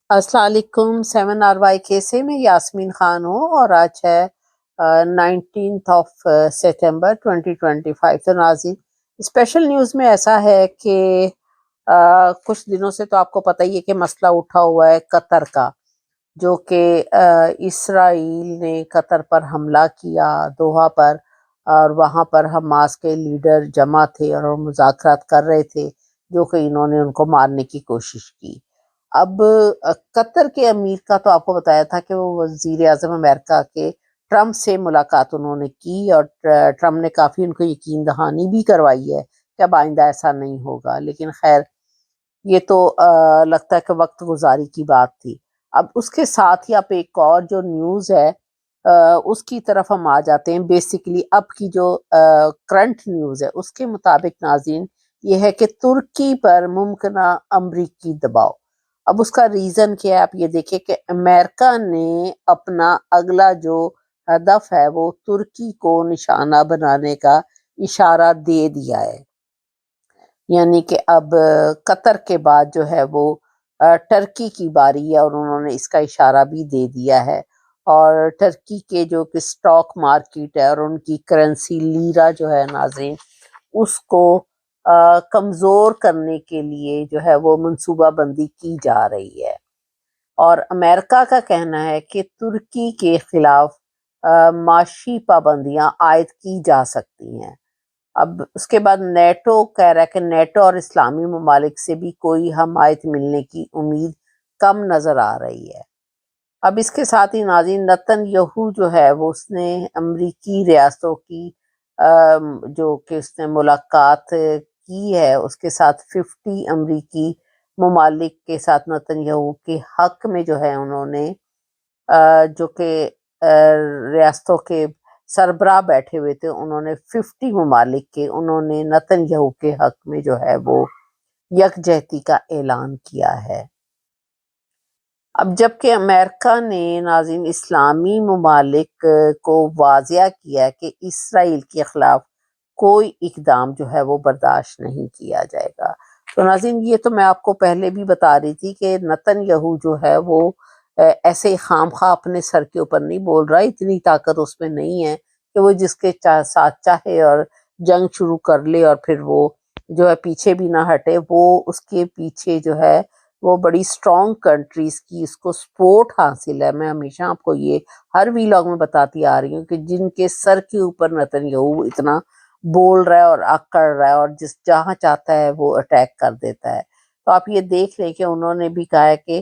السلام علیکم 7 RYK سے میں یاسمین خان ہوں اور آج ہے 19 سپٹمبر 2025۔ تو ناظرین، اسپیشل نیوز میں ایسا ہے کہ کچھ دنوں سے تو آپ کو پتہ ہی ہے کہ مسئلہ اٹھا ہوا ہے قطر کا، جو کہ اسرائیل نے قطر پر حملہ کیا دوحہ پر، اور وہاں پر حماس کے لیڈر جمع تھے اور مذاکرات کر رہے تھے، جو کہ انہوں نے ان کو مارنے کی کوشش کی۔ اب قطر کے امیر کا تو آپ کو بتایا تھا کہ وہ وزیر اعظم امریکہ کے ٹرمپ سے ملاقات انہوں نے کی، اور ٹرمپ نے کافی ان کو یقین دہانی بھی کروائی ہے کہ اب آئندہ ایسا نہیں ہوگا، لیکن خیر یہ تو لگتا ہے کہ وقت گزاری کی بات تھی۔ اب اس کے ساتھ ہی آپ ایک اور جو نیوز ہے اس کی طرف ہم آ جاتے ہیں۔ بیسیکلی اب کی جو کرنٹ نیوز ہے اس کے مطابق ناظرین یہ ہے کہ ترکی پر ممکنہ امریکی دباؤ۔ اب اس کا ریزن کیا ہے، آپ یہ دیکھیں کہ امریکہ نے اپنا اگلا جو ہدف ہے وہ ترکی کو نشانہ بنانے کا اشارہ دے دیا ہے، یعنی کہ اب قطر کے بعد جو ہے وہ ٹرکی کی باری ہے، اور انہوں نے اس کا اشارہ بھی دے دیا ہے۔ اور ٹرکی کے جو کہ سٹاک مارکیٹ ہے اور ان کی کرنسی لیرا جو ہے ناظرین، اس کو کمزور کرنے کے لیے جو ہے وہ منصوبہ بندی کی جا رہی ہے، اور امریکہ کا کہنا ہے کہ ترکی کے خلاف معاشی پابندیاں عائد کی جا سکتی ہیں۔ اب اس کے بعد نیٹو کہہ رہا ہے کہ نیٹو اور اسلامی ممالک سے بھی کوئی حمایت ملنے کی امید کم نظر آ رہی ہے۔ اب اس کے ساتھ ہی ناظرین نتن یہو جو ہے وہ اس نے امریکی ریاستوں کی جو کہ اس نے ملاقات کی ہے، اس کے ساتھ 50 امریکی ممالک کے ساتھ نتن یہو کے حق میں جو ہے انہوں نے جو کہ ریاستوں کے سربراہ بیٹھے ہوئے تھے، انہوں نے 50 ممالک کے انہوں نے نتن یہو کے حق میں جو ہے وہ یکجہتی کا اعلان کیا ہے۔ اب جبکہ امریکہ نے ناظرین اسلامی ممالک کو واضح کیا کہ اسرائیل کے خلاف کوئی اقدام جو ہے وہ برداشت نہیں کیا جائے گا۔ تو ناظرین یہ تو میں آپ کو پہلے بھی بتا رہی تھی کہ نتن یہو جو ہے وہ ایسے خام خواہ اپنے سر کے اوپر نہیں بول رہا، اتنی طاقت اس میں نہیں ہے کہ وہ جس کے ساتھ چاہے اور جنگ شروع کر لے اور پھر وہ جو ہے پیچھے بھی نہ ہٹے۔ وہ اس کے پیچھے جو ہے وہ بڑی سٹرونگ کنٹریز کی اس کو سپورٹ حاصل ہے۔ میں ہمیشہ آپ کو یہ ہر ویلاگ میں بتاتی آ رہی ہوں کہ جن کے سر کے اوپر نتن یہو اتنا بول رہا ہے اور اکڑ رہا ہے اور جہاں چاہتا ہے وہ اٹیک کر دیتا ہے۔ تو آپ یہ دیکھ لیں کہ انہوں نے بھی کہا ہے کہ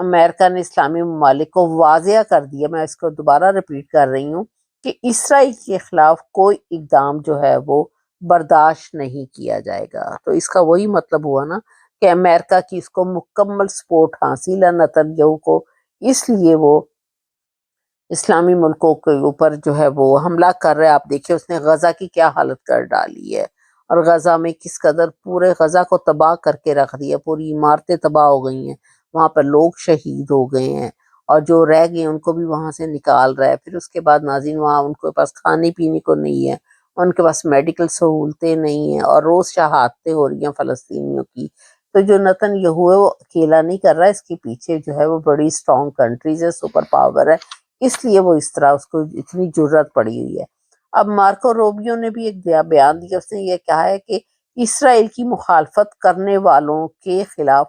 امریکہ نے اسلامی ممالک کو واضح کر دیا، میں اس کو دوبارہ ریپیٹ کر رہی ہوں، کہ اسرائیل کے خلاف کوئی اقدام جو ہے وہ برداشت نہیں کیا جائے گا۔ تو اس کا وہی مطلب ہوا نا کہ امریکہ کی اس کو مکمل سپورٹ حاصل ہے نتن یہو کو، اس لیے وہ اسلامی ملکوں کے اوپر جو ہے وہ حملہ کر رہے ہیں۔ آپ دیکھیں اس نے غزہ کی کیا حالت کر ڈالی ہے، اور غزہ میں کس قدر پورے غزہ کو تباہ کر کے رکھ دیا، پوری عمارتیں تباہ ہو گئی ہیں، وہاں پر لوگ شہید ہو گئے ہیں، اور جو رہ گئے ان کو بھی وہاں سے نکال رہا ہے۔ پھر اس کے بعد ناظرین وہاں ان کے پاس کھانے پینے کو نہیں ہے، ان کے پاس میڈیکل سہولتیں نہیں ہیں، اور روز شہادتیں ہو رہی ہیں فلسطینیوں کی۔ تو جو نتن یہو ہے وہ اکیلا نہیں کر رہا ہے، اس کے پیچھے جو ہے وہ بڑی سٹرونگ کنٹریز ہے، سپر پاور ہے، اس لیے وہ اس طرح اس کو اتنی جرت پڑی ہوئی ہے۔ اب مارکو روبیو نے بھی ایک بیان دیا، اس نے یہ کہا ہے کہ اسرائیل کی مخالفت کرنے والوں کے خلاف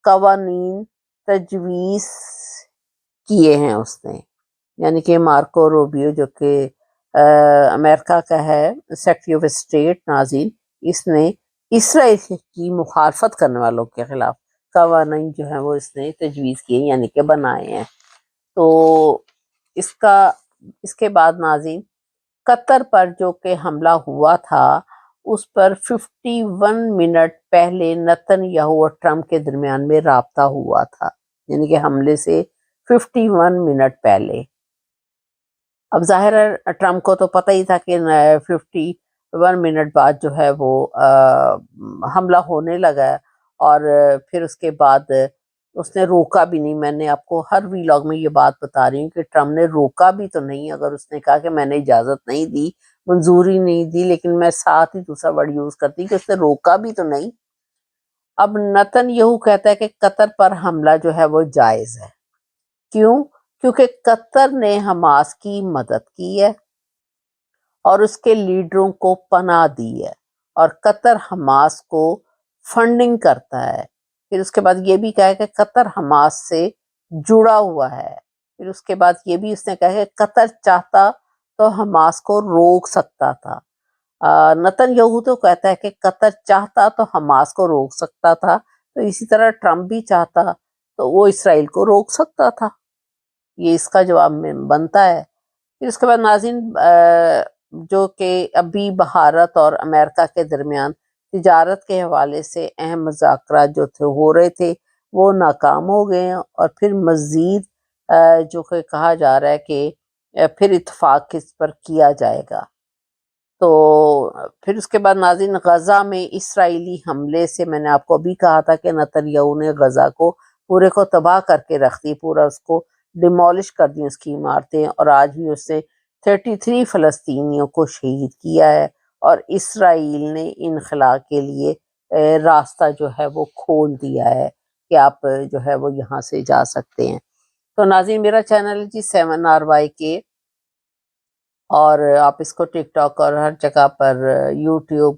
قوانین تجویز کیے ہیں اس نے، یعنی کہ مارکو روبیو جو کہ امریکہ کا ہے سیکریٹری آف اسٹیٹ ناظرین، اس نے اسرائیل کی مخالفت کرنے والوں کے خلاف قوانین جو ہیں وہ اس نے تجویز کیے، یعنی کہ بنائے ہیں۔ تو اس کے بعد ناظرین قطر پر جو کہ حملہ ہوا تھا اس پر 51 منٹ پہلے نتن یہو اور ٹرمپ کے درمیان میں رابطہ ہوا تھا، یعنی کہ حملے سے 51 منٹ پہلے۔ اب ظاہر ہے ٹرمپ کو تو پتہ ہی تھا کہ 51 منٹ بعد جو ہے وہ حملہ ہونے لگا ہے، اور پھر اس کے بعد اس نے روکا بھی نہیں۔ میں نے آپ کو ہر ویلاگ میں یہ بات بتا رہی ہوں کہ ٹرمپ نے روکا بھی تو نہیں، اگر اس نے کہا کہ میں نے اجازت نہیں دی، منظوری نہیں دی، لیکن میں ساتھ ہی دوسرا ورڈ یوز کرتی کہ اس نے روکا بھی تو نہیں۔ اب نتن یہو کہتا ہے کہ قطر پر حملہ جو ہے وہ جائز ہے. کیوں؟ کیونکہ قطر نے حماس کی مدد کی ہے اور اس کے لیڈروں کو پناہ دی ہے، اور قطر حماس کو فنڈنگ کرتا ہے. پھر اس کے بعد یہ بھی کہا ہے کہ قطر حماس سے جڑا ہوا ہے. پھر اس کے بعد یہ بھی اس نے کہا کہ قطر چاہتا تو حماس کو روک سکتا تھا. نتن یہو تو کہتا ہے کہ قطر چاہتا تو حماس کو روک سکتا تھا، تو اسی طرح ٹرمپ بھی چاہتا تو وہ اسرائیل کو روک سکتا تھا. یہ اس کا جواب میں بنتا ہے. پھر اس کے بعد ناظرین، جو کہ ابھی بھارت اور امریکہ کے درمیان تجارت کے حوالے سے اہم مذاکرات جو تھے ہو رہے تھے وہ ناکام ہو گئے ہیں، اور پھر مزید جو کہ کہا جا رہا ہے کہ پھر اتفاق کس پر کیا جائے گا. تو پھر اس کے بعد ناظرین، غزہ میں اسرائیلی حملے سے میں نے آپ کو ابھی کہا تھا کہ نتن یاہو نے غزہ کو پورے کو تباہ کر کے رکھ دی، پورا اس کو ڈیمولش کر دی اس کی عمارتیں، اور آج بھی اس نے 33 فلسطینیوں کو شہید کیا ہے، اور اسرائیل نے انخلا کے لیے راستہ جو ہے وہ کھول دیا ہے کہ آپ جو ہے وہ یہاں سے جا سکتے ہیں. تو ناظرین، میرا چینل ہے جی 7RYK، اور آپ اس کو ٹک ٹاک اور ہر جگہ پر یوٹیوب،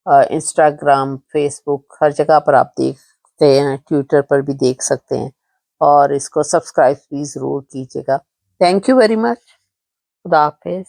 انسٹاگرام، فیس بک، ہر جگہ پر آپ دیکھتے ہیں، ٹویٹر پر بھی دیکھ سکتے ہیں، اور اس کو سبسکرائب بھی ضرور کیجیے گا. Thank you very much. خدا حافظ.